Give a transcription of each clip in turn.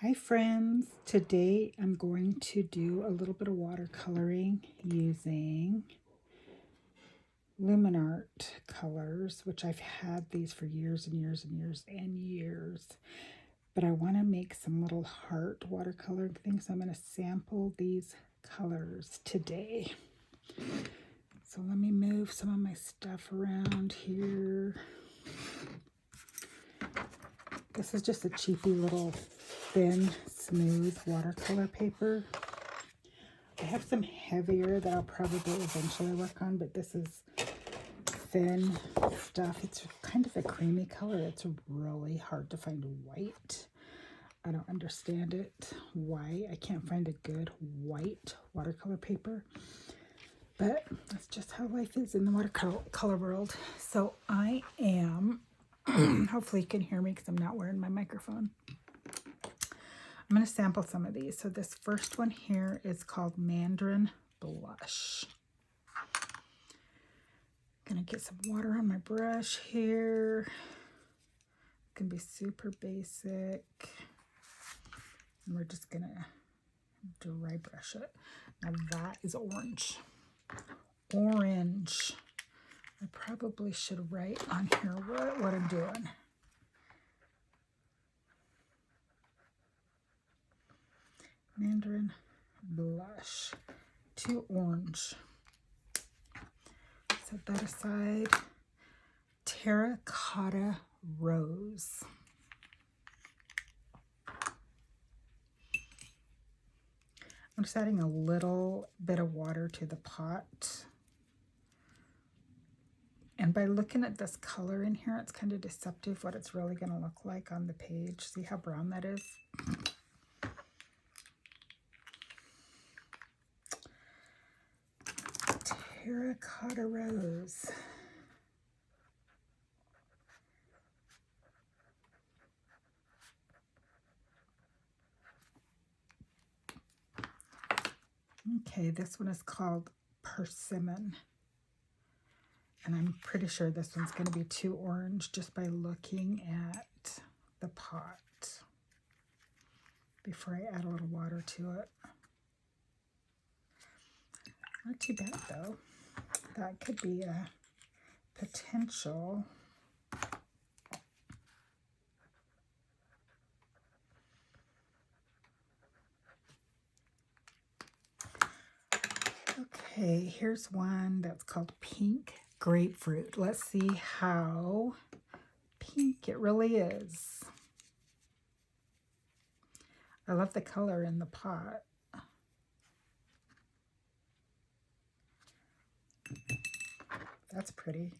Hi friends, today I'm going to do a little bit of watercoloring using LuminArte colors, which I've had these for years and years and years and years. But I want to make some little heart watercolor things. So I'm going to sample these colors today. So let me move some of my stuff around here. This is just a cheapy little thin, smooth watercolor paper. I have some heavier that I'll probably eventually work on, but this is thin stuff. It's kind of a creamy color. It's really hard to find white. I don't understand it, why I can't find a good white watercolor paper. But that's just how life is in the watercolor world. So I am, hopefully you can hear me because I'm not wearing my microphone. I'm going to sample some of these. So this first one here is called Mandarin Blush. Going to get some water on my brush here. It can be super basic. And we're just going to dry brush it. Now that is orange. Orange. I probably should write on here what I'm doing. Mandarin Blush. Too orange. Set that aside. Terracotta Rose. I'm just adding a little bit of water to the pot. And by looking at this color in here, it's kind of deceptive what it's really going to look like on the page. See how brown that is? Terracotta Rose. Okay, this one is called Persimmon. And I'm pretty sure this one's going to be too orange just by looking at the pot before I add a little water to it. Not too bad though. That could be a potential. Okay, here's one that's called Pink Grapefruit. Let's see how pink it really is. I love the color in the pot. That's pretty.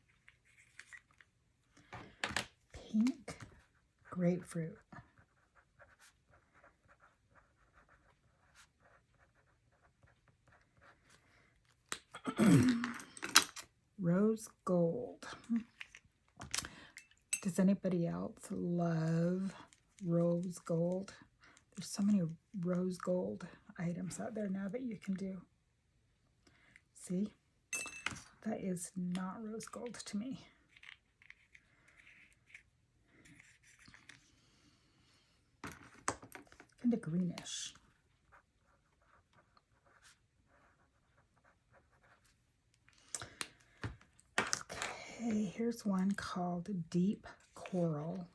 Pink Grapefruit. Rose Gold. Does anybody else love rose gold? There's so many rose gold items out there now that you can do. See? That is not rose gold to me. Kind of greenish. Okay, here's one called Deep Coral.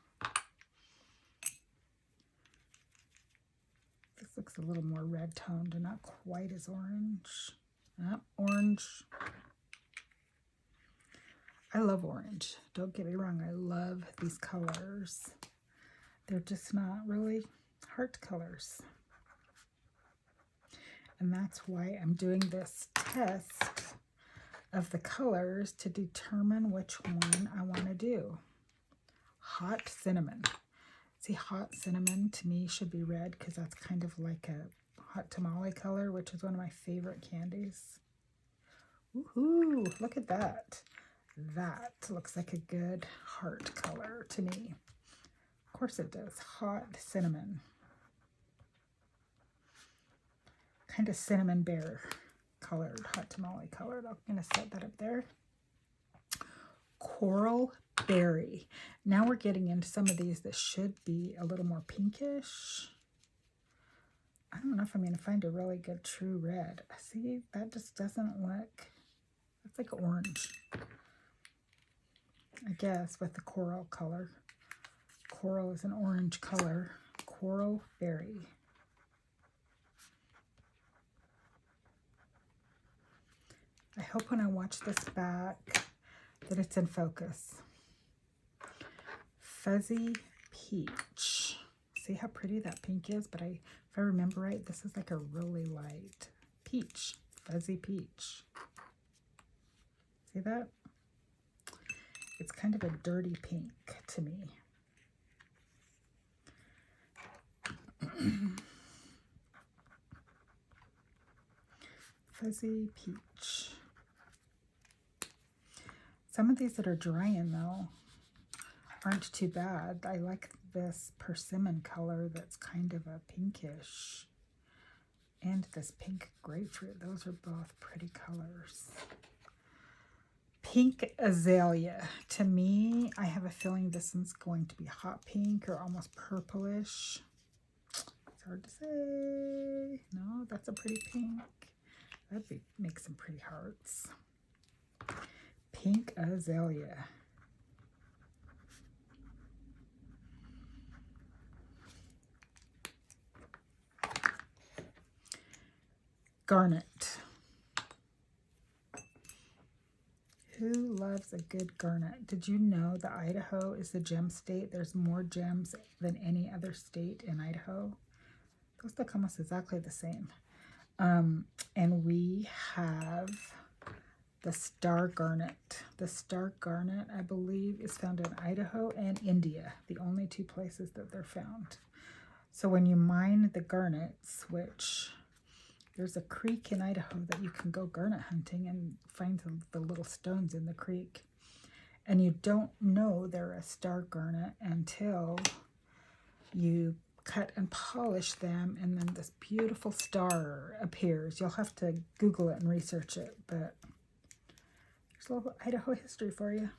This looks a little more red toned and not quite as orange. Orange. I love orange. Don't get me wrong, I love these colors. They're just not really heart colors. And that's why I'm doing this test of the colors to determine which one I want to do. Hot cinnamon. See, hot cinnamon to me should be red because that's kind of like a hot tamale color, which is one of my favorite candies. Woohoo! Look at that. That looks like a good heart color to me. Of course it does. Hot cinnamon. Kind of cinnamon bear colored, hot tamale colored. I'm going to set that up there. Coral Berry. Now we're getting into some of these that should be a little more pinkish. I don't know if I'm going to find a really good true red. See, that just doesn't look, it's like orange. I guess with the coral color. Coral is an orange color. Coral berry. I hope when I watch this back that it's in focus. Fuzzy peach. See how pretty that pink is? But if I remember right, this is like a really light peach. Fuzzy peach. See that? It's kind of a dirty pink to me. Fuzzy peach. Some of these that are drying though aren't too bad. I like this persimmon color that's kind of a pinkish. And this pink grapefruit. Those are both pretty colors. Pink azalea. To me, I have a feeling this one's going to be hot pink or almost purplish. It's hard to say. No, that's a pretty pink. That'd make some pretty hearts. Pink azalea. Garnet. Who loves a good garnet? Did you know that Idaho is the gem state? There's more gems than any other state in Idaho. Those look almost exactly the same. And we have the star garnet. The star garnet, I believe, is found in Idaho and India, the only two places that they're found. So when you mine the garnets, which there's a creek in Idaho that you can go garnet hunting and find the little stones in the creek. And you don't know they're a star garnet until you cut and polish them, and then this beautiful star appears. You'll have to Google it and research it, but there's a little Idaho history for you.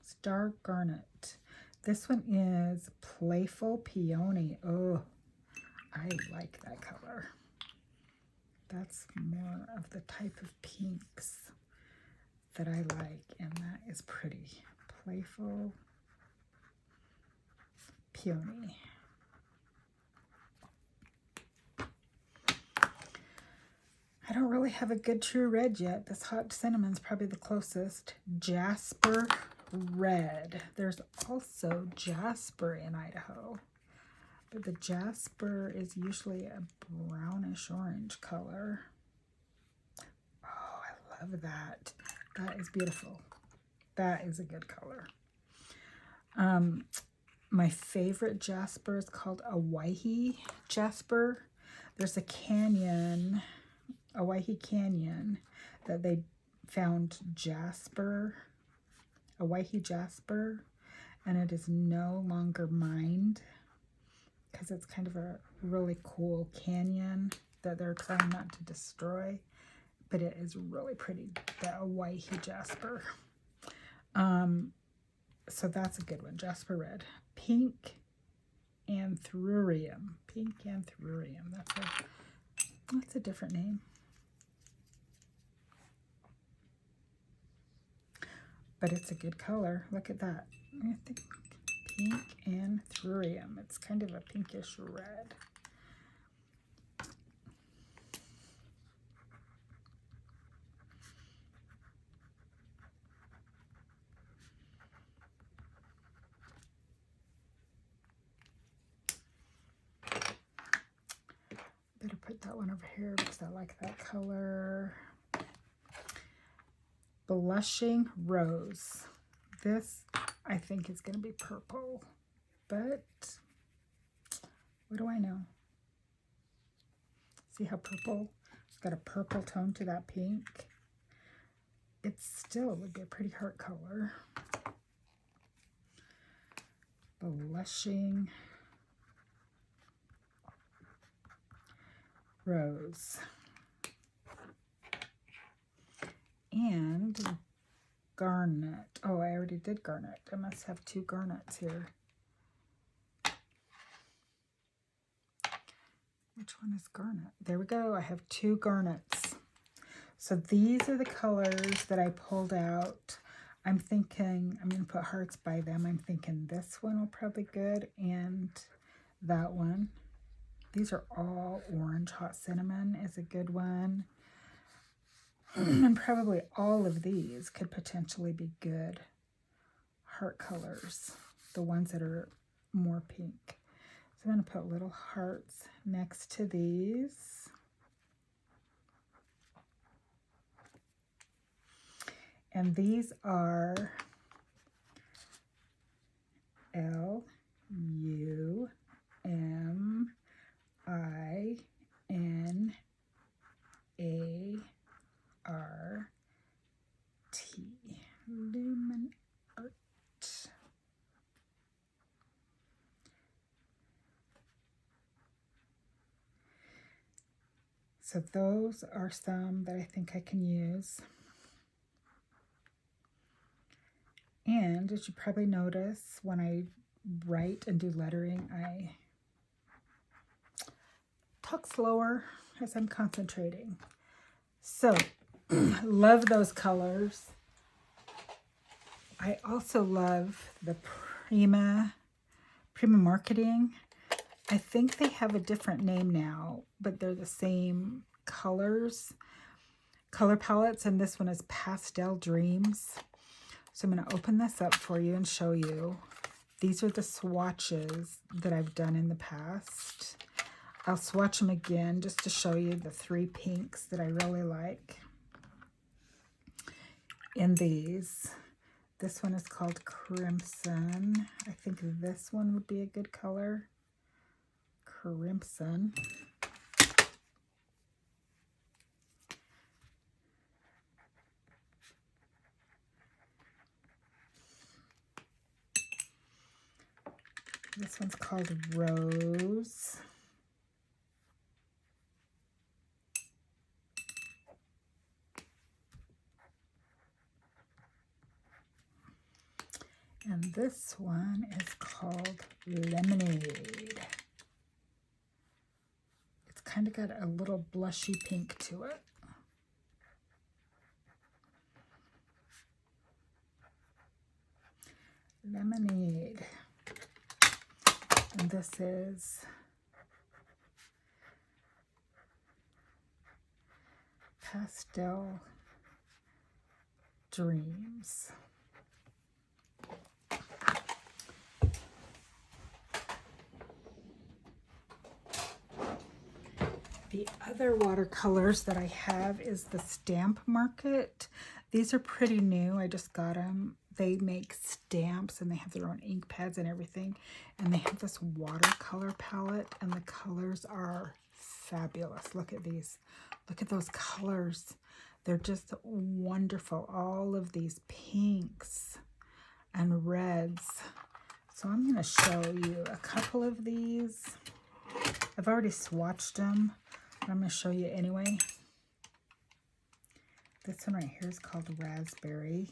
Star garnet. This one is Playful Peony. Oh, I like that color. That's more of the type of pinks that I like, and that is pretty. Playful Peony. I don't really have a good true red yet. This hot cinnamon's probably the closest. Jasper red. There's also jasper in Idaho, but the jasper is usually a brownish orange color. Oh, I love that. That is beautiful. That is a good color. My favorite jasper is called Owyhee jasper. There's a canyon, Owyhee Canyon, that they found jasper, Owyhee jasper, and it is no longer mined because it's kind of a really cool canyon that they're trying not to destroy, but it is really pretty, the Owyhee jasper. So that's a good one, jasper red. Pink anthurium. Pink anthurium. That's a different name. But it's a good color. Look at that. I think pink anthurium. It's kind of a pinkish red. Better put that one over here because I like that color. Blushing rose. This, I think, is going to be purple, but what do I know? See how purple? It's got a purple tone to that pink. It still would be a pretty heart color. Blushing rose. And garnet. Oh, I already did garnet. I must have two garnets here. Which one is garnet? There we go. I have 2 garnets. So these are the colors that I pulled out. I'm thinking, I'm going to put hearts by them. I'm thinking this one will probably be good and that one. These are all orange. Hot cinnamon is a good one. And probably all of these could potentially be good heart colors, the ones that are more pink. So I'm going to put little hearts next to these. And these are LuminArte. LuminArte. So those are some that I think I can use. And as you probably notice, when I write and do lettering, I talk slower as I'm concentrating. So, love those colors. I also love the Prima Marketing. I think they have a different name now, but they're the same color palettes, and this one is Pastel Dreams. So I'm going to open this up for you and show you. These are the swatches that I've done in the past. I'll swatch them again just to show you the 3 pinks that I really like in these. This one is called Crimson. I think this one would be a good color. Crimson. This one's called Rose. And this one is called Lemonade. It's kind of got a little blushy pink to it. Lemonade. And this is Pastel Dreams. The other watercolors that I have is the Stamp Market. These are pretty new. I just got them. They make stamps and they have their own ink pads and everything. And they have this watercolor palette and the colors are fabulous. Look at these. Look at those colors. They're just wonderful. All of these pinks and reds. So I'm going to show you a couple of these. I've already swatched them. I'm going to show you anyway. This one right here is called Raspberry.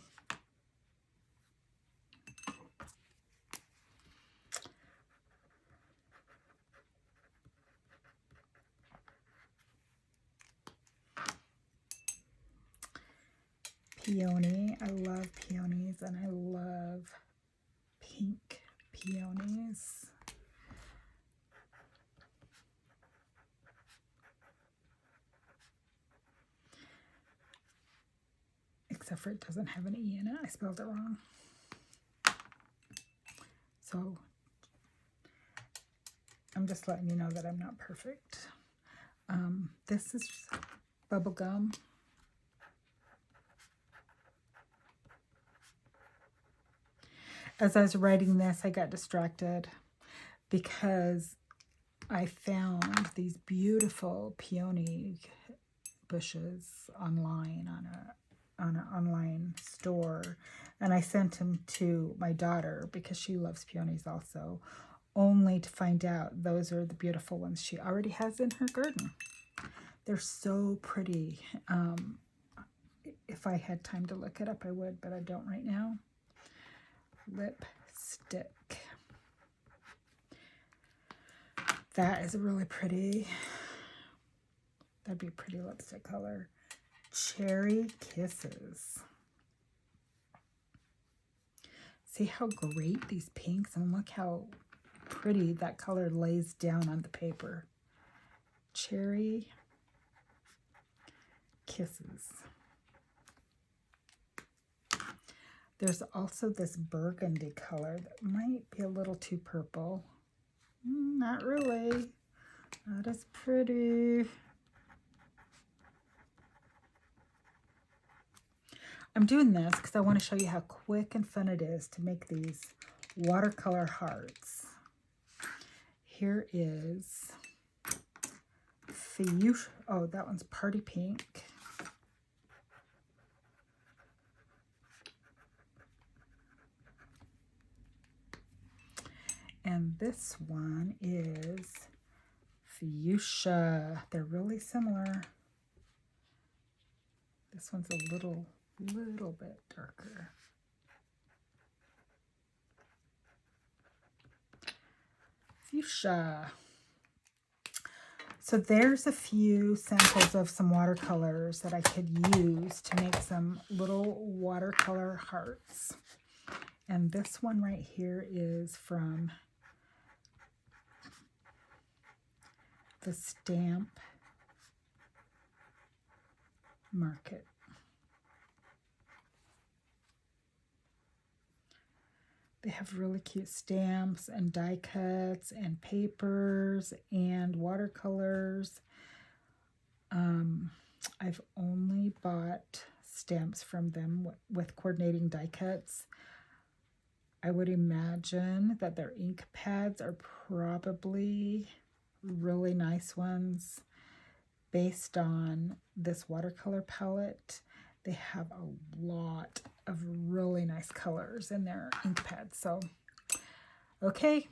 Peony. I love peonies and I love pink peonies. Except for it doesn't have an E in it. I spelled it wrong. So I'm just letting you know that I'm not perfect. This is bubblegum. As I was writing this, I got distracted because I found these beautiful peony bushes online on an online store, and I sent them to my daughter because she loves peonies also, only to find out those are the beautiful ones she already has in her garden. They're so pretty. If I had time to look it up, I would, but I don't right now. Lipstick. That is really pretty. That'd be a pretty lipstick color. Cherry Kisses. See how great these pinks, and look how pretty that color lays down on the paper. Cherry Kisses. There's also this burgundy color that might be a little too purple. Not really. Not as pretty. I'm doing this because I want to show you how quick and fun it is to make these watercolor hearts. Here is Fuchsia. Oh, that one's Party Pink. And this one is Fuchsia. They're really similar. This one's a little bit darker. Fuchsia. So there's a few samples of some watercolors that I could use to make some little watercolor hearts. And this one right here is from the Stamp Market. They have really cute stamps and die cuts and papers and watercolors. I've only bought stamps from them with coordinating die cuts. I would imagine that their ink pads are probably really nice ones based on this watercolor palette. They have a lot of really nice colors in their ink pads. So, okay,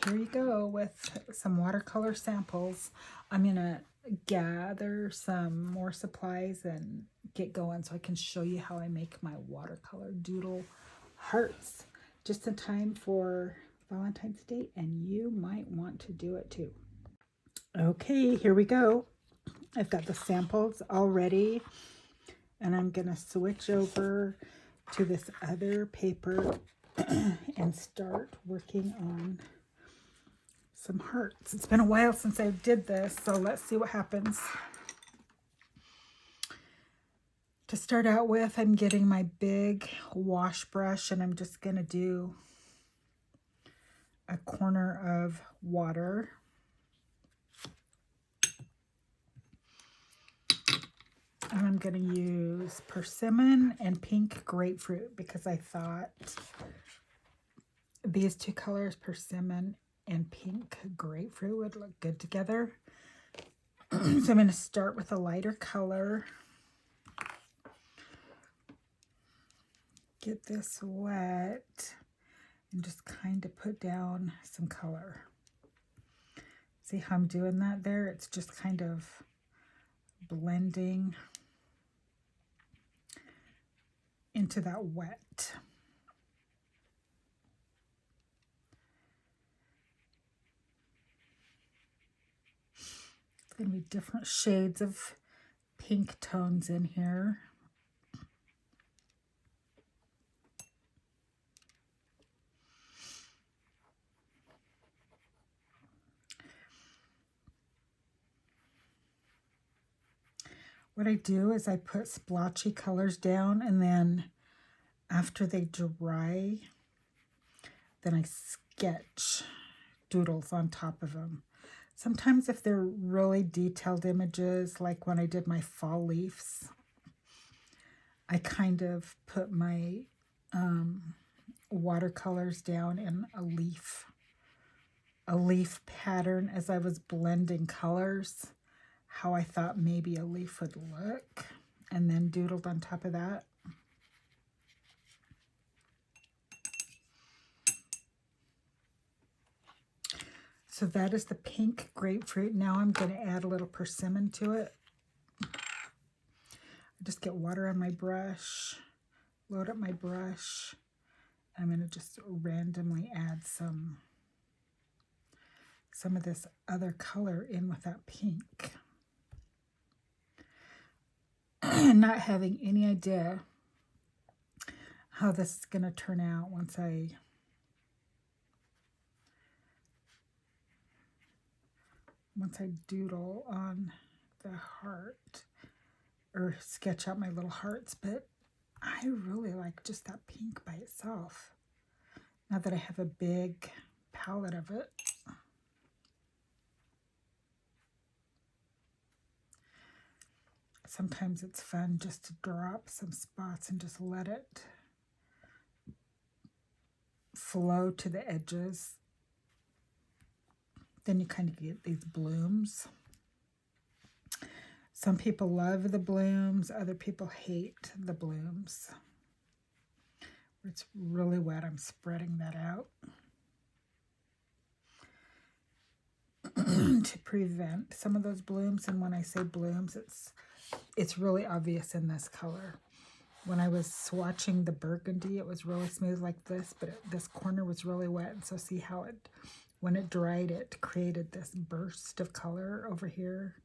here you go with some watercolor samples. I'm going to gather some more supplies and get going so I can show you how I make my watercolor doodle hearts just in time for Valentine's Day, and you might want to do it too. Okay, here we go. I've got the samples all ready, and I'm going to switch over to this other paper and start working on some hearts. It's been a while since I did this, so let's see what happens. To start out with, I'm getting my big wash brush, and I'm just going to do a corner of water. And I'm going to use persimmon and pink grapefruit because I thought these two colors, persimmon and pink grapefruit, would look good together. So I'm going to start with a lighter color. Get this wet and just kind of put down some color. See how I'm doing that there? It's just kind of blending into that wet. It's going to be different shades of pink tones in here. What I do is I put splotchy colors down, and then after they dry, then I sketch doodles on top of them. Sometimes if they're really detailed images, like when I did my fall leaves, I kind of put my watercolors down in a leaf pattern as I was blending colors, how I thought maybe a leaf would look, and then doodled on top of that. So that is the pink grapefruit. Now I'm going to add a little persimmon to it. I just get water on my brush, load up my brush. I'm going to just randomly add some of this other color in with that pink. not having any idea how this is going to turn out once I doodle on the heart or sketch out my little hearts, but I really like just that pink by itself. Now that I have a big palette of it. Sometimes it's fun just to drop some spots and just let it flow to the edges. Then you kind of get these blooms. Some people love the blooms, other people hate the blooms. Where it's really wet, I'm spreading that out to prevent some of those blooms. And when I say blooms, it's really obvious in this color. When I was swatching the burgundy, it was really smooth like this, but this corner was really wet. And so see how when it dried, it created this burst of color over here.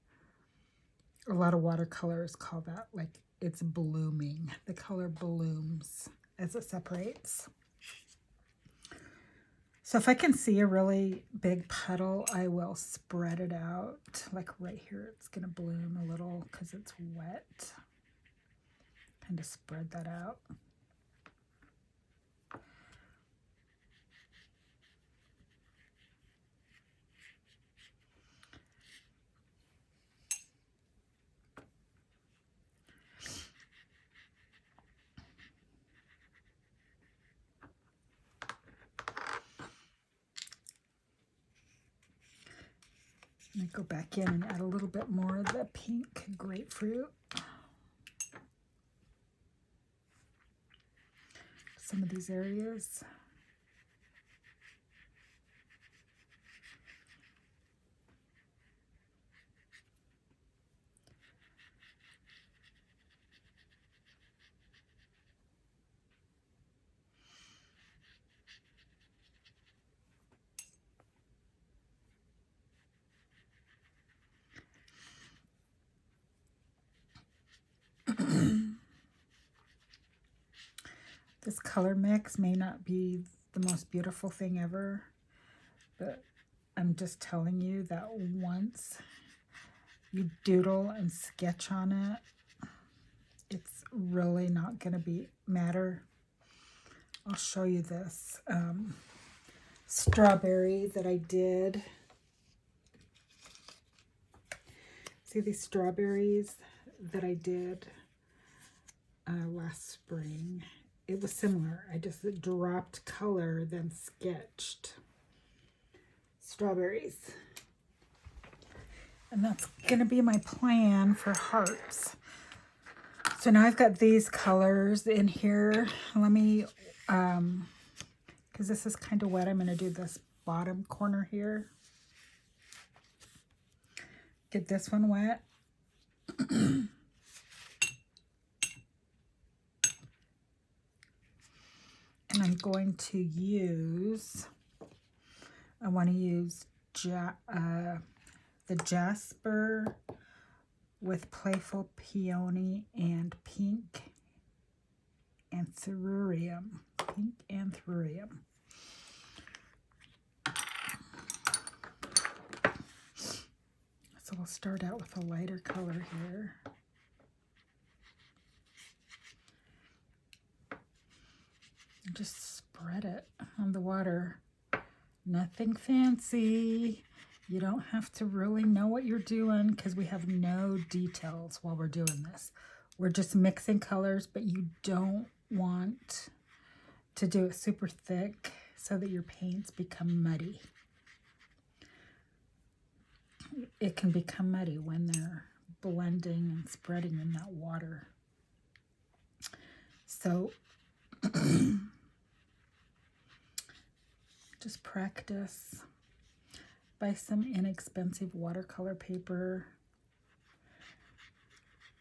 A lot of watercolors call that like it's blooming. The color blooms as it separates. So if I can see a really big puddle, I will spread it out. Like right here, it's going to bloom a little because it's wet. Kind of spread that out. Let me go back in and add a little bit more of the pink grapefruit. Some of these areas. This color mix may not be the most beautiful thing ever, but I'm just telling you that once you doodle and sketch on it, it's really not going to matter. I'll show you this strawberry that I did. See these strawberries that I did last spring? It was similar. I just dropped color, then sketched strawberries. And that's going to be my plan for hearts. So now I've got these colors in here. Let me, because this is kind of wet, I'm going to do this bottom corner here. Get this one wet. And I'm going to use, I want to use the Jasper with Playful Peony and Pink Anthurium. Pink Anthurium. So we'll start out with a lighter color here. And just spread it on the water. Nothing fancy. You don't have to really know what you're doing because we have no details while we're doing this. We're just mixing colors, but you don't want to do it super thick so that your paints become muddy. It can become muddy when they're blending and spreading in that water. So just practice. Buy some inexpensive watercolor paper.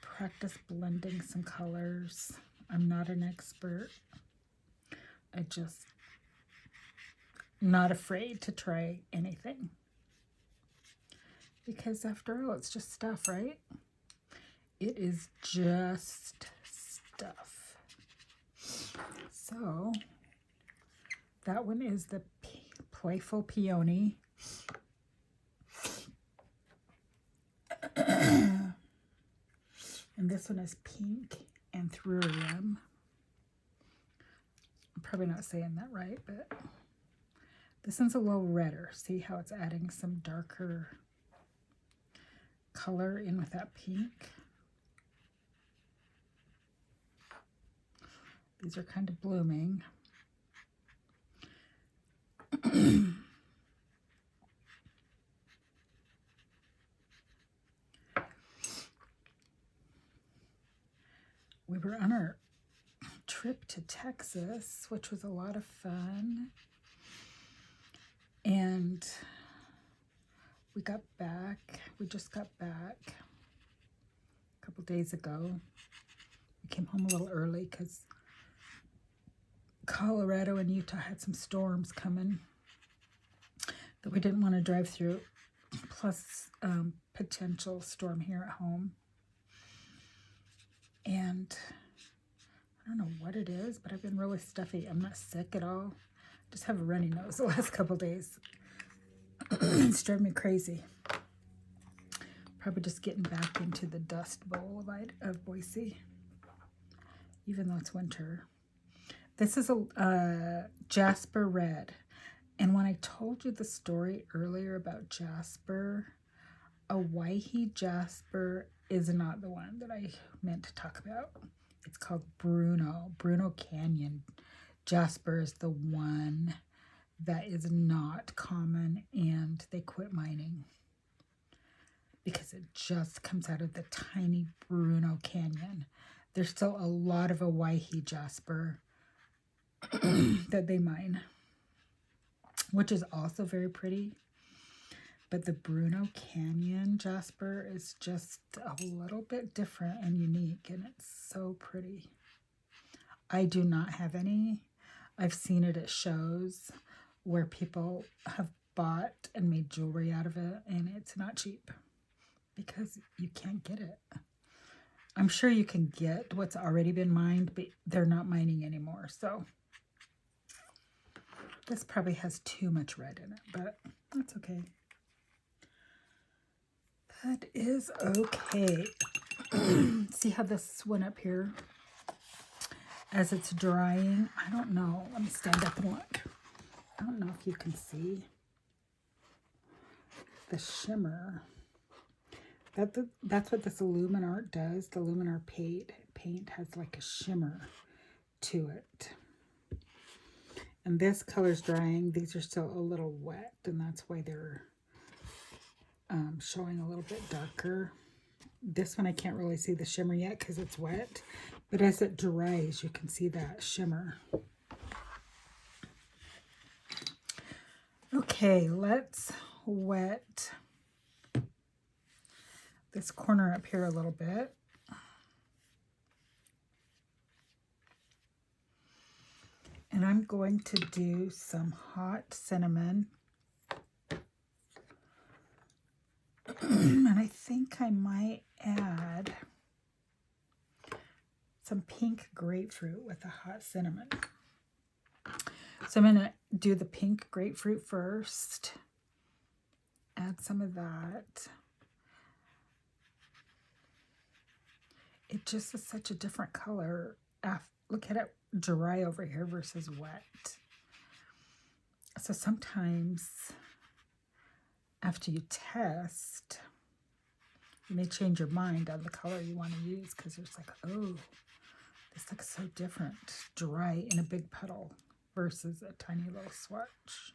Practice blending some colors. I'm not an expert. I just not afraid to try anything. Because after all, it's just stuff, right? it is just stuff. So that one is the Playful Peony. And this one is Pink Anthurium. I'm probably not saying that right, but this one's a little redder. See how it's adding some darker color in with that pink? These are kind of blooming. We were on our trip to Texas, which was a lot of fun. And we just got back a couple days ago. We came home a little early because Colorado and Utah had some storms coming that we didn't want to drive through, plus potential storm here at home. And I don't know what it is, but I've been really stuffy. I'm not sick at all. Just have a runny nose the last couple days. It's driving me crazy. Probably just getting back into the dust bowl of Boise, even though it's winter. This is a Jasper Red. And when I told you the story earlier about Jasper, a Waihi Jasper is not the one that I meant to talk about. It's called Bruno Canyon. Jasper is the one that is not common, and they quit mining because it just comes out of the tiny Bruno Canyon. There's still a lot of a Waihi Jasper that they mine, which is also very pretty. But the Bruno Canyon Jasper is just a little bit different and unique, and it's so pretty. I do not have any. I've seen it at shows where people have bought and made jewelry out of it, and it's not cheap because you can't get it. I'm sure you can get what's already been mined, but they're not mining anymore. So this probably has too much red in it, but that's okay. That is okay. See how this one up here, as it's drying, I don't know. Let me stand up and look. I don't know if you can see the shimmer. That's what this LuminArte does. The LuminArte paint has like a shimmer to it. And this color's drying. These are still a little wet, and that's why they're showing a little bit darker. This one I can't really see the shimmer yet because it's wet, but as it dries, you can see that shimmer. Okay, let's wet this corner up here a little bit. And I'm going to do some hot cinnamon. And I think I might add some pink grapefruit with the hot cinnamon. So I'm going to do the pink grapefruit first. Add some of that. It just is such a different color. Look at it dry over here versus wet. So sometimes after you test, you may change your mind on the color you want to use because it's like, oh, this looks so different. Dry in a big puddle versus a tiny little swatch.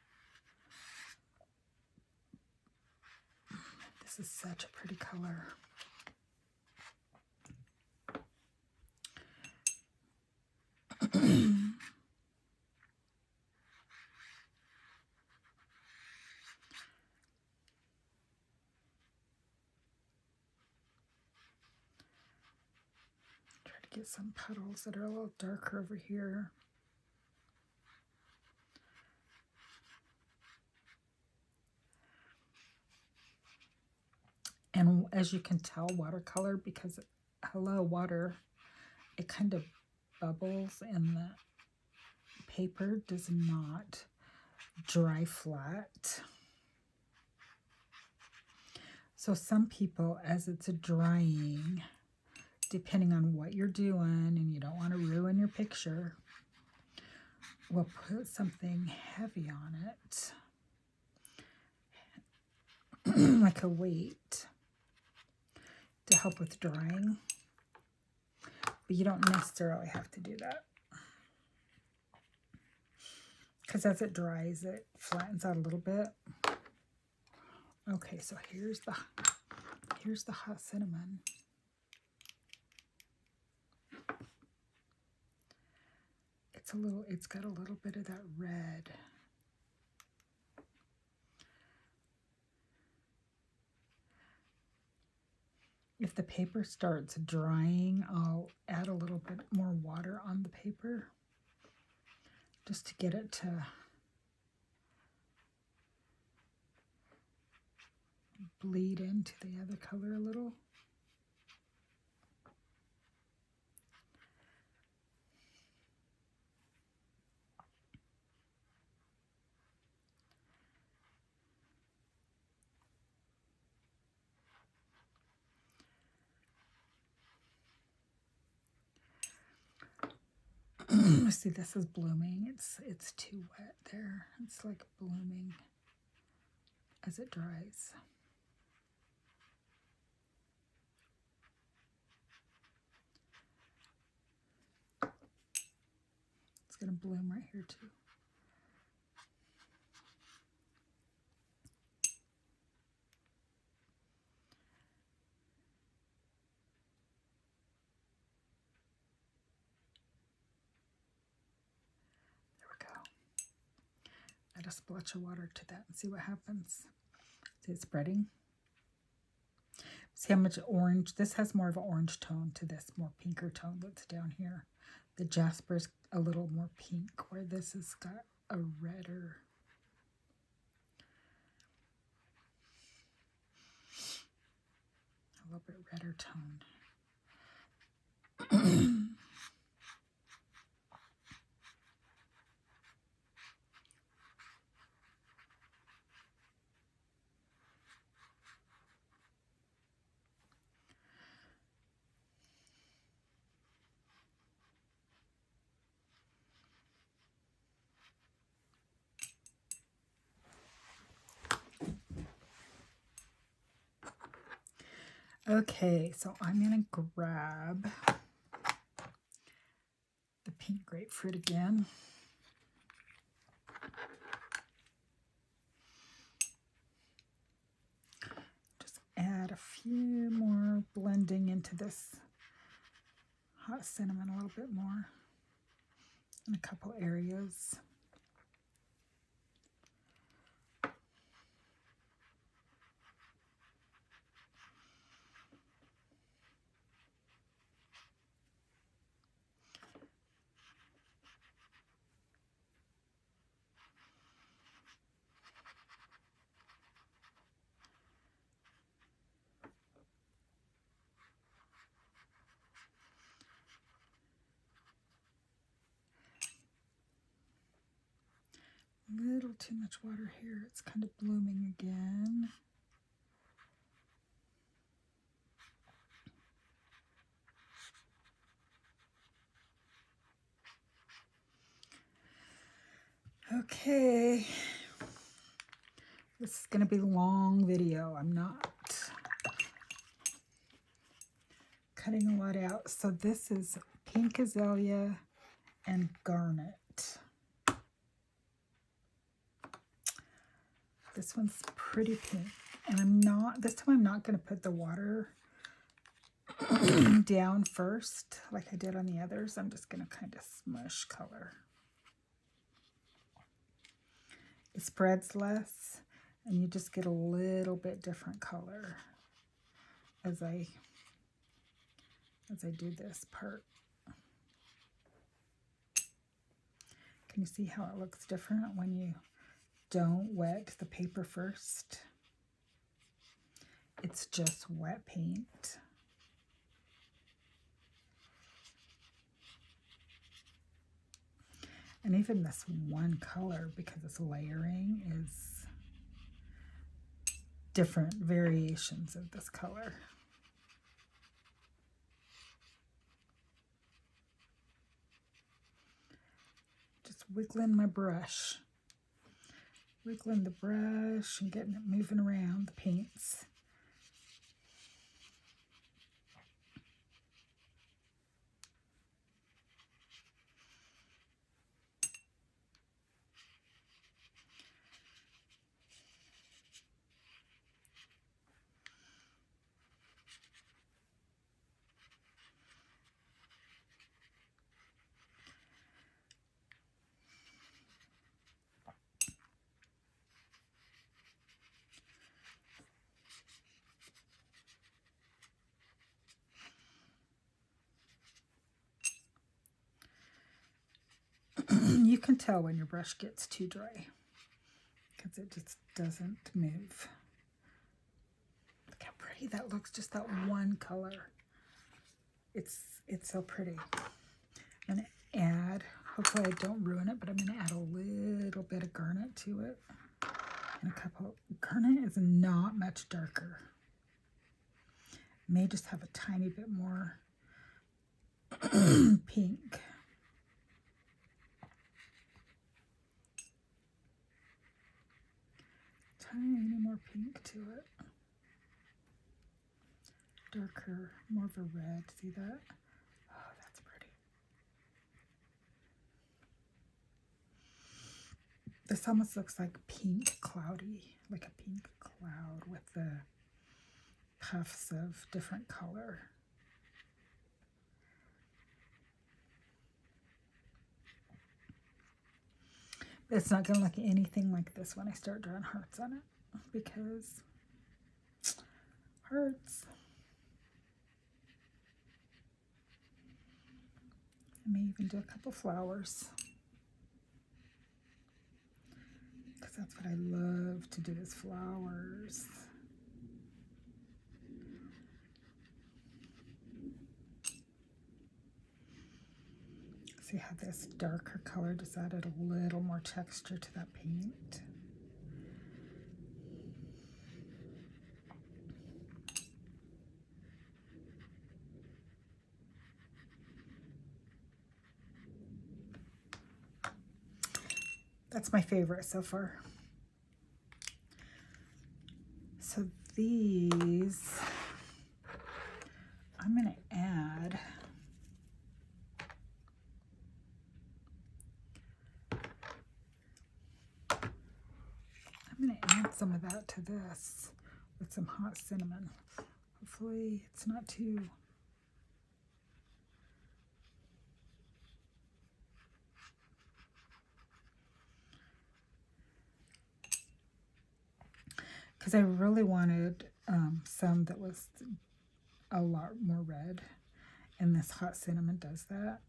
This is such a pretty color. Try to get some puddles that are a little darker over here. And as you can tell, watercolor, because hello, water. It kind of bubbles and the paper does not dry flat. So some people, as it's drying, depending on what you're doing and you don't want to ruin your picture, will put something heavy on it, like a weight, to help with drying. But you don't necessarily have to do that, because as it dries, it flattens out a little bit. Okay, so here's the hot cinnamon. It's got a little bit of that red. If the paper starts drying, I'll add a little bit more water on the paper just to get it to bleed into the other color a little. See, this is blooming. It's too wet there. It's like blooming as it dries. It's going to bloom right here too. Add a splotch of water to that and see what happens. See it spreading? See how much orange? This has more of an orange tone to this more pinker tone that's down here. The jasper's a little more pink, where this has got a redder. A little bit redder tone. Okay, so I'm going to grab the pink grapefruit again. Just add a few more blending into this hot cinnamon a little bit more in a couple areas. A little too much water here. It's kind of blooming again. Okay. This is going to be a long video. I'm not cutting a lot out. So this is pink azalea and garnet. This one's pretty pink. And this time I'm not going to put the water down first like I did on the others. I'm just going to kind of smush color. It spreads less and you just get a little bit different color as I do this part. Can you see how it looks different when you don't wet the paper first? It's just wet paint. And even this one color, because it's layering, is different variations of this color. Just wiggling my brush. Wiggling the brush and getting it moving around the paints. You can tell when your brush gets too dry because it just doesn't move. Look how pretty that looks, just that one color. It's so pretty. I'm going to add, hopefully I don't ruin it, but I'm going to add a little bit of garnet to it. And a couple, garnet is not much darker. May just have a tiny bit more pink. Tiny more pink to it. Darker, more of a red. See that? Oh, that's pretty. This almost looks like pink cloudy, like a pink cloud with the puffs of different color. It's not going to look anything like this when I start drawing hearts on it, because hearts. I may even do a couple flowers, because that's what I love to do, is flowers. See how this darker color just added a little more texture to that paint. That's my favorite so far. So these, I'm going to add some of that to this with some hot cinnamon. Hopefully it's not too... because I really wanted some that was a lot more red, and this hot cinnamon does that.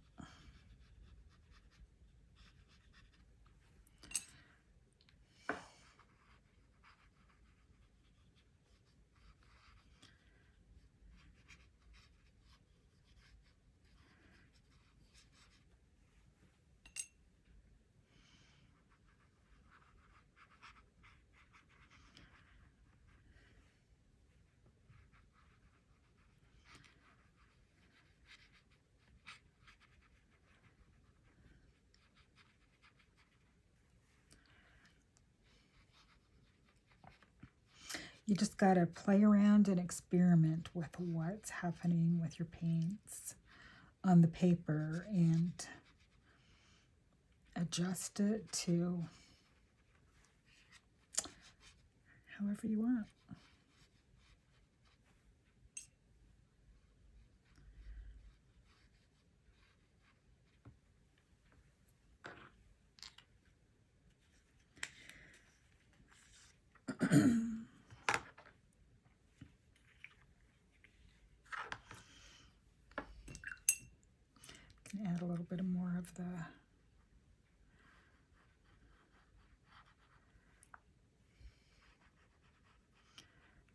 You just got to play around and experiment with what's happening with your paints on the paper and adjust it to however you want. Can add a little bit more of the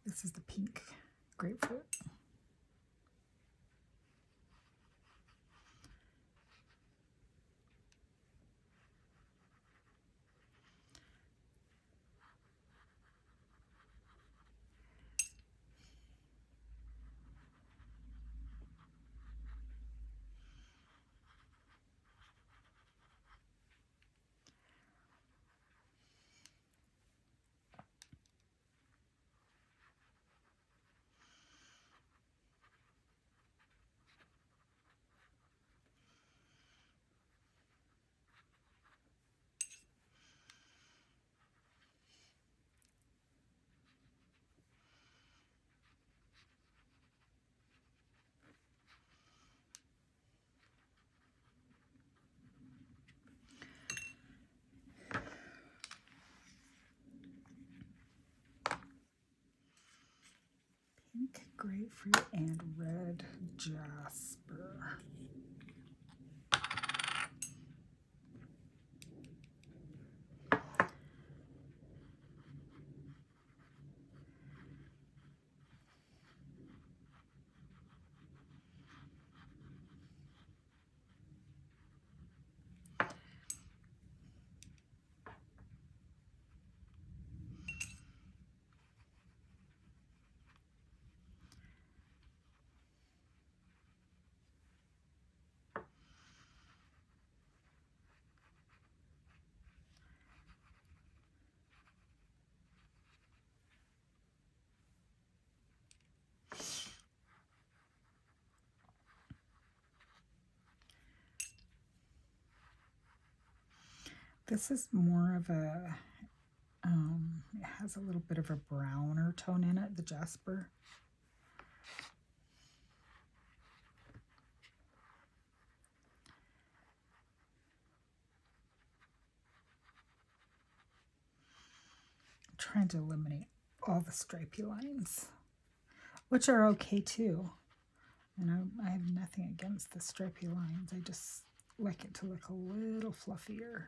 this is the pink grapefruit. grapefruit and red jasper. This is more of a, it has a little bit of a browner tone in it, the jasper. I'm trying to eliminate all the stripy lines, which are okay too. And I have nothing against the stripy lines. I just like it to look a little fluffier.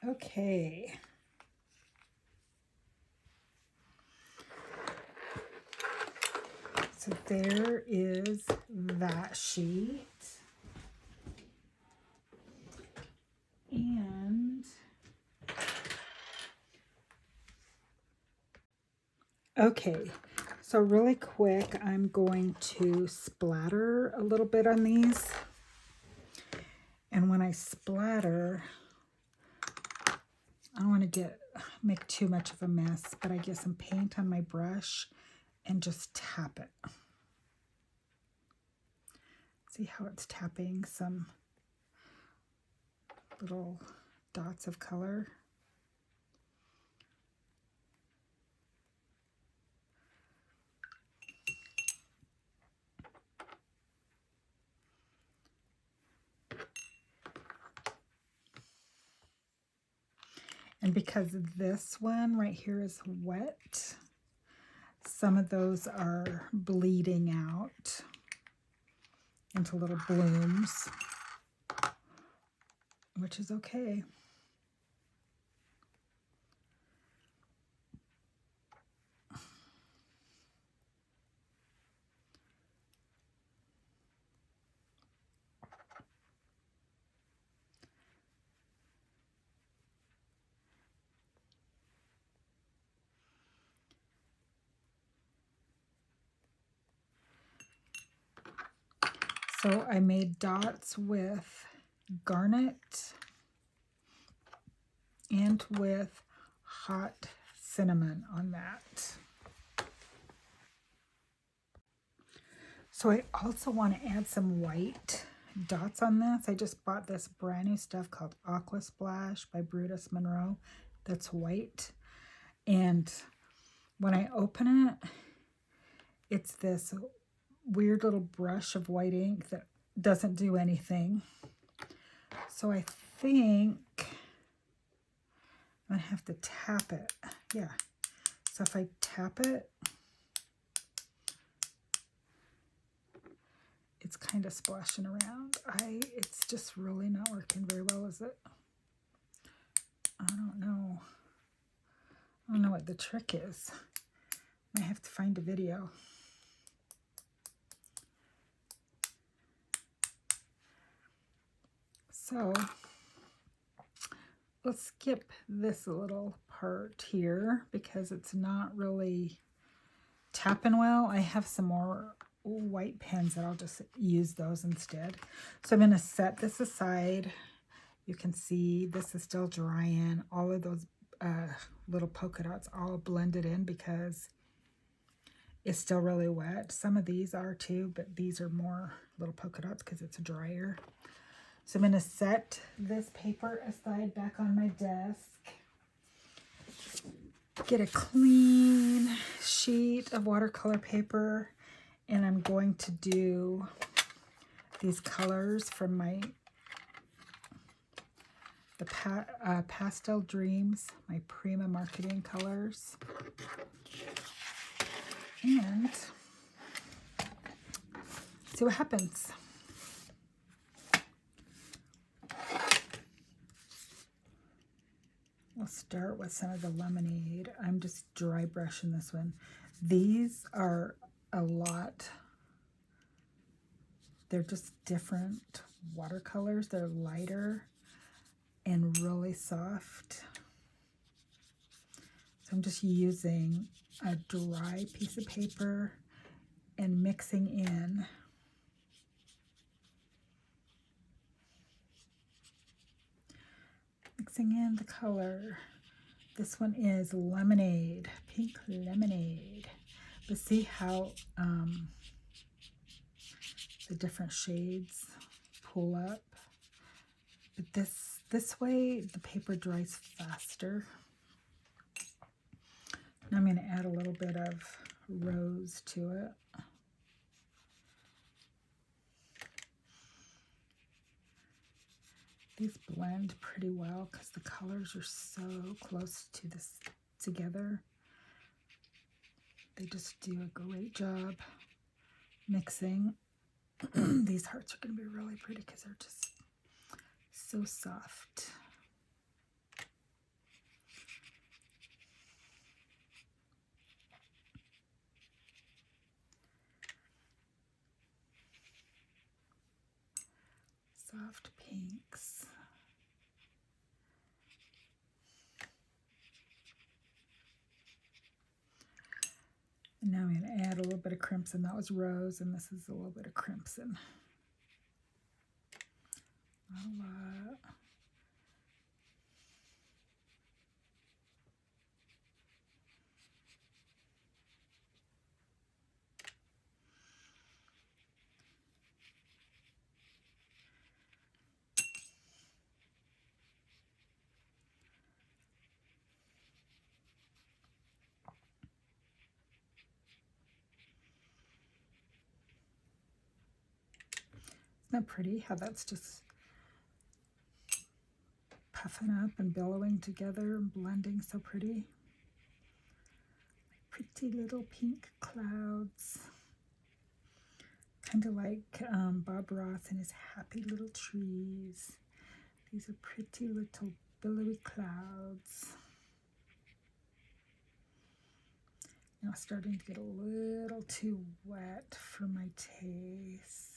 Okay. So there is that sheet. And okay, so really quick, I'm going to splatter a little bit on these. And when I splatter, I don't want to make too much of a mess, but I get some paint on my brush and just tap it. See how it's tapping some little dots of color. And because this one right here is wet, some of those are bleeding out into little blooms, which is okay. So I made dots with garnet and with hot cinnamon on that. So I also want to add some white dots on this. I just bought this brand new stuff called Aqua Splash by Brutus Monroe that's white. And when I open it, it's this weird little brush of white ink that doesn't do anything. So I think I'm gonna have to tap it. Yeah. So if I tap it, it's kind of splashing around. It's just really not working very well, is it? I don't know. I don't know what the trick is. I have to find a video. So let's skip this little part here because it's not really tapping well. I have some more white pens that I'll just use those instead. So I'm going to set this aside. You can see this is still drying. All of those little polka dots all blended in because it's still really wet. Some of these are too, but these are more little polka dots because it's drier. So I'm going to set this paper aside back on my desk. Get a clean sheet of watercolor paper, and I'm going to do these colors from the Pastel Dreams, my Prima marketing colors. And see what happens. We'll start with some of the lemonade. I'm just dry brushing this one. These are a lot. They're just different watercolors. They're lighter and really soft. So I'm just using a dry piece of paper and mixing in the color. This one is lemonade, pink lemonade. But see how the different shades pull up. But this way the paper dries faster. Now I'm going to add a little bit of rose to it. These blend pretty well because the colors are so close to this together. They just do a great job mixing. These hearts are going to be really pretty because they're just so soft. Soft pinks. And now I'm going to add a little bit of crimson. That was rose, and this is a little bit of crimson. Not a lot. Isn't that pretty how that's just puffing up and billowing together and blending so pretty? Pretty little pink clouds. Kind of like Bob Ross and his happy little trees. These are pretty little billowy clouds. Now starting to get a little too wet for my taste.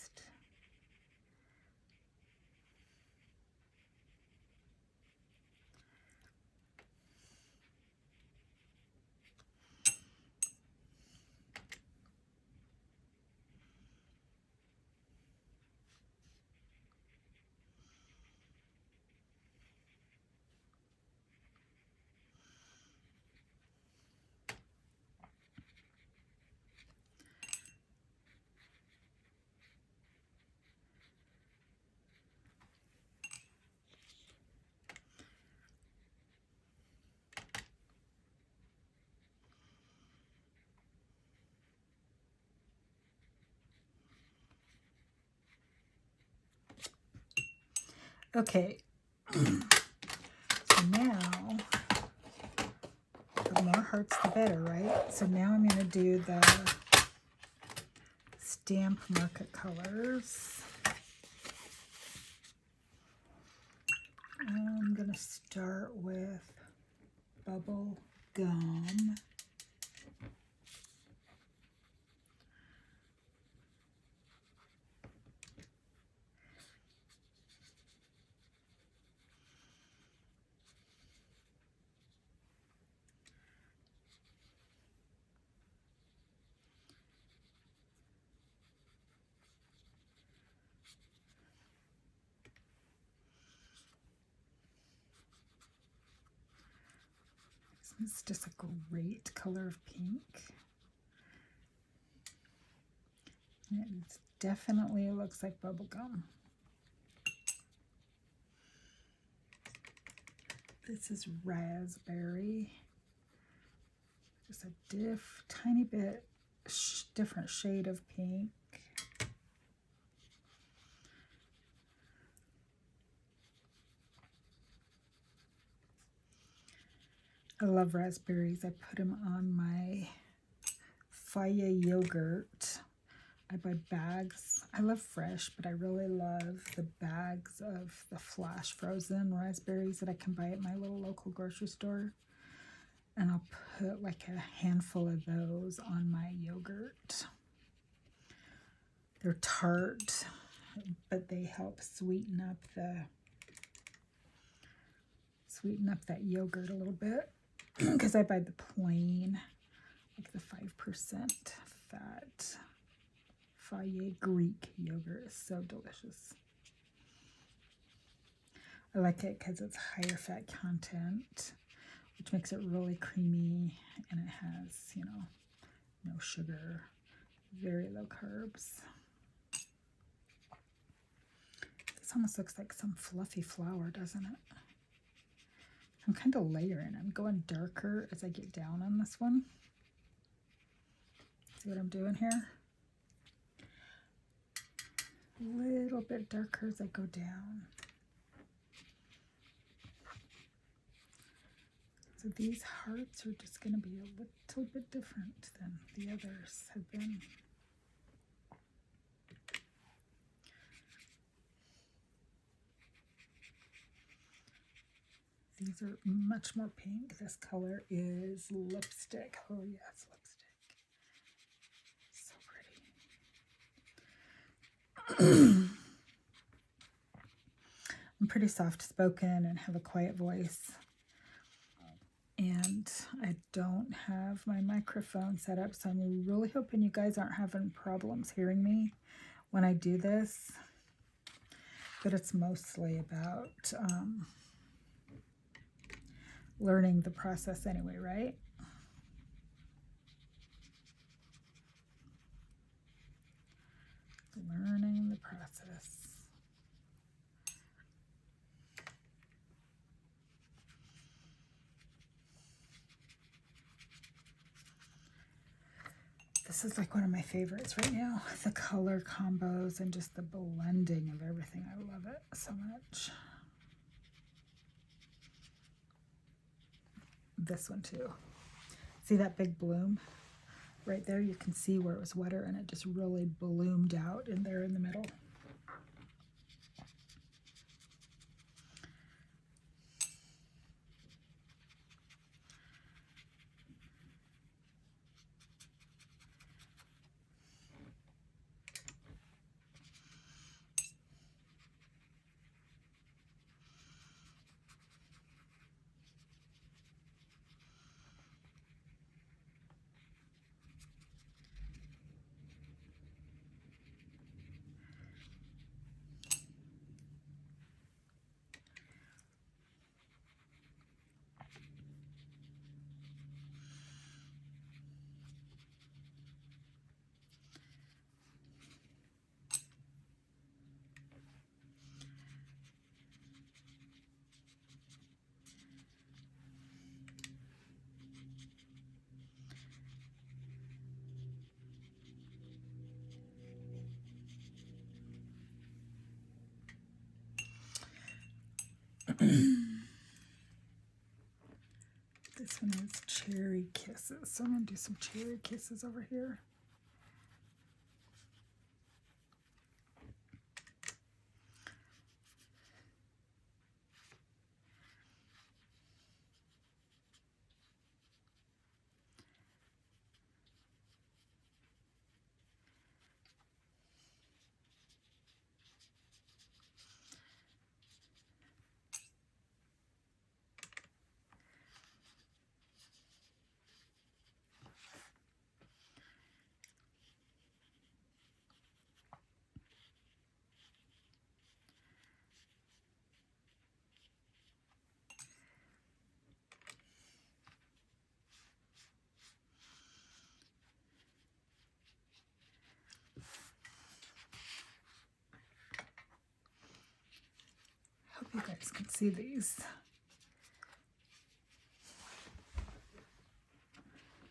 Okay, so now, the more hearts the better, right? So now I'm going to do the stamp market colors. I'm going to start with Bubble Gum. It's just a great color of pink. It definitely looks like bubble gum. This is raspberry. Just a tiny bit different shade of pink. I love raspberries. I put them on my Faya yogurt. I buy bags. I love fresh, but I really love the bags of the flash frozen raspberries that I can buy at my little local grocery store. And I'll put like a handful of those on my yogurt. They're tart, but they help sweeten up that yogurt a little bit. Because I buy the plain, like the 5% fat Faya Greek yogurt. Is so delicious. I like it because it's higher fat content, which makes it really creamy, and it has, you know, no sugar, very low carbs. This almost looks like some fluffy flower, doesn't it? I'm kind of layering. I'm going darker as I get down on this one. See what I'm doing here? A little bit darker as I go down. So these hearts are just going to be a little bit different than the others have been. These are much more pink. This color is lipstick. Oh yes, lipstick. So pretty. I'm pretty soft-spoken and have a quiet voice. And I don't have my microphone set up, so I'm really hoping you guys aren't having problems hearing me when I do this. But it's mostly about learning the process anyway, right? Learning the process. This is like one of my favorites right now. The color combos and just the blending of everything. I love it so much. This one too. See that big bloom? Right there, you can see where it was wetter and it just really bloomed out in there in the middle. This one is cherry kisses. So I'm going to do some cherry kisses over here. guys can see these.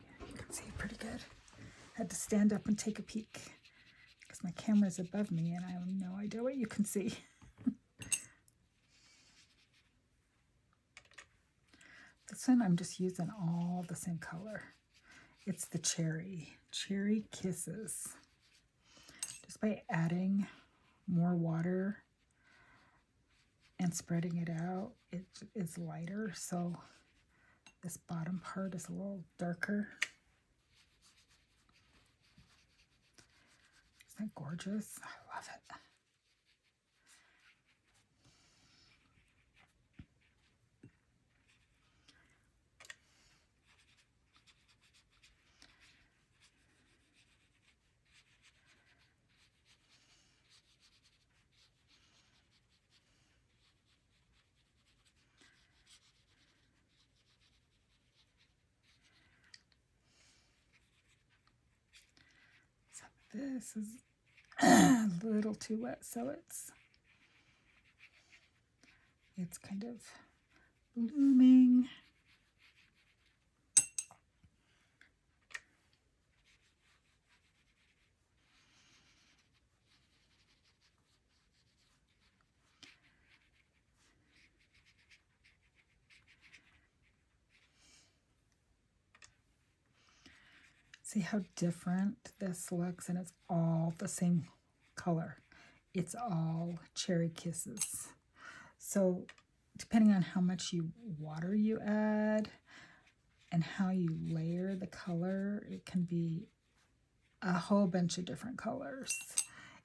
Yeah, you can see it pretty good. Had to stand up and take a peek because my camera's above me and I have no idea what you can see. This one I'm just using all the same color. It's the Cherry Kisses. Just by adding more water and spreading it out, it is lighter. So this bottom part is a little darker. Isn't that gorgeous? I love it. So this is a little too wet, so it's kind of blooming. See how different this looks, and it's all the same color. It's all Cherry Kisses. So depending on how much water you add and how you layer the color, it can be a whole bunch of different colors.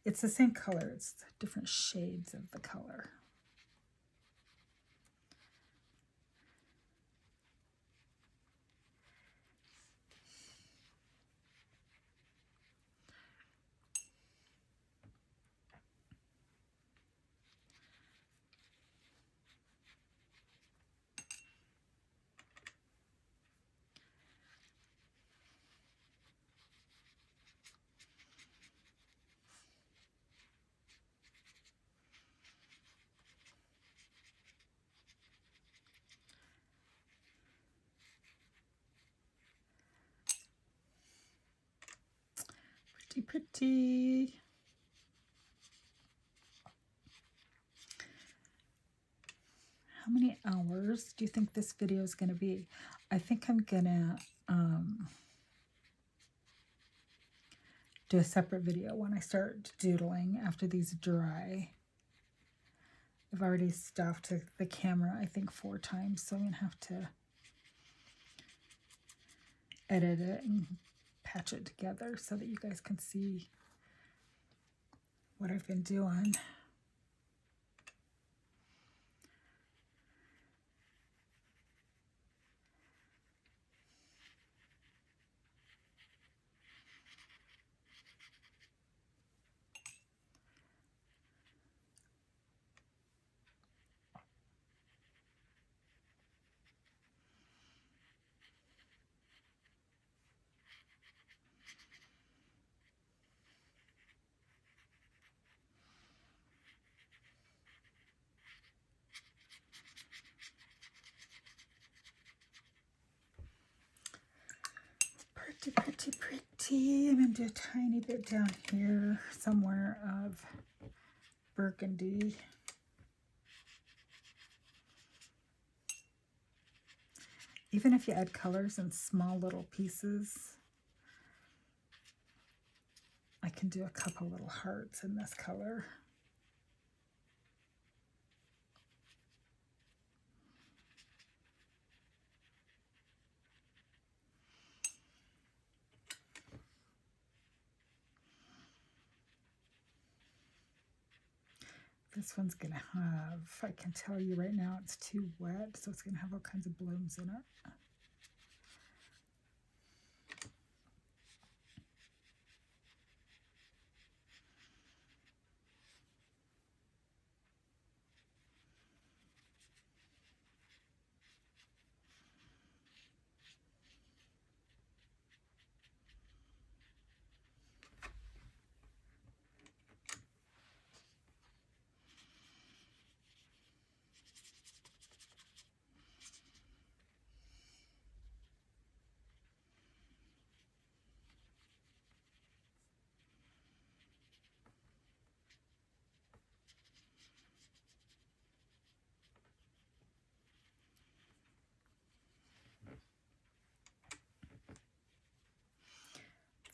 It's the same color, it's different shades of the color. Pretty. How many hours do you think this video is going to be? I think I'm gonna do a separate video when I start doodling after these dry. I've already stuffed the camera, I think 4 times, so I'm gonna have to edit it and patch it together so that you guys can see what I've been doing. Pretty. I'm going to do a tiny bit down here somewhere of burgundy. Even if you add colors in small little pieces, I can do a couple little hearts in this color. This one's going to have, I can tell you right now, it's too wet, so it's going to have all kinds of blooms in it.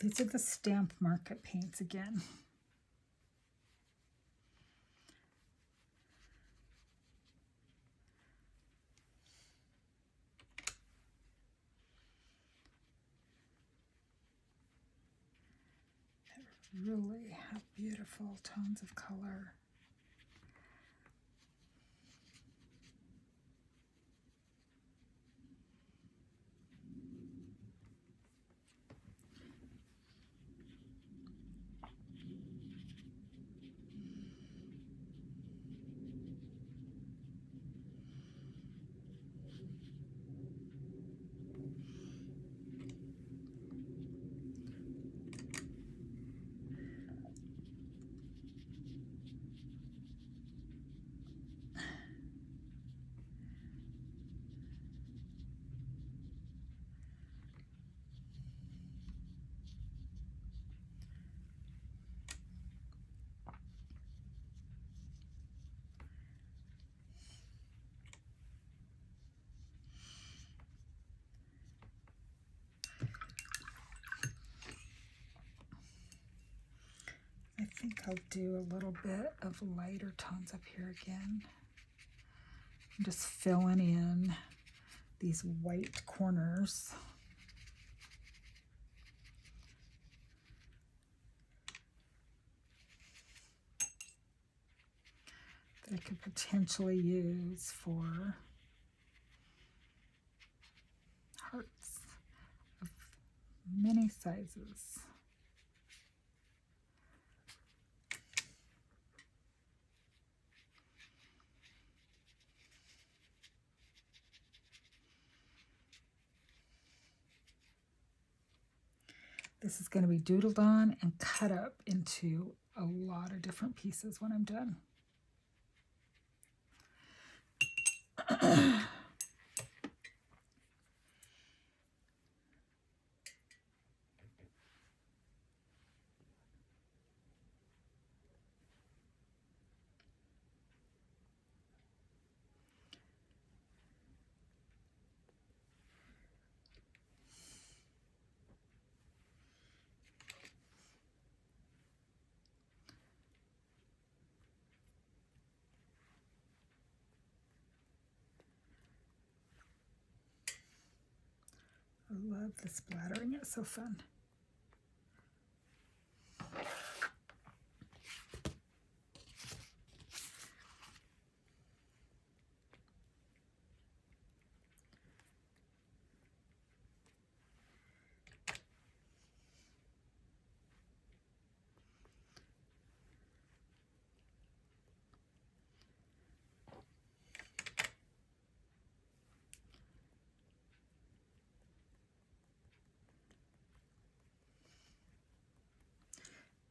These are the Stamp Market paints again. They really have beautiful tones of color. I think I'll do a little bit of lighter tones up here again. I'm just filling in these white corners. That I could potentially use for hearts of many sizes. This is going to be doodled on and cut up into a lot of different pieces when I'm done. I love the splattering, it's so fun.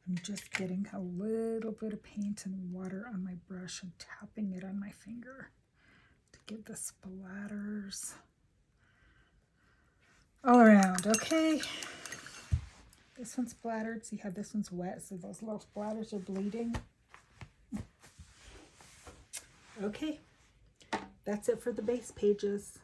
I'm just getting a little bit of paint and water on my brush and tapping it on my finger to get the splatters all around. Okay, this one's splattered. See how this one's wet, so those little splatters are bleeding. Okay, that's it for the base pages.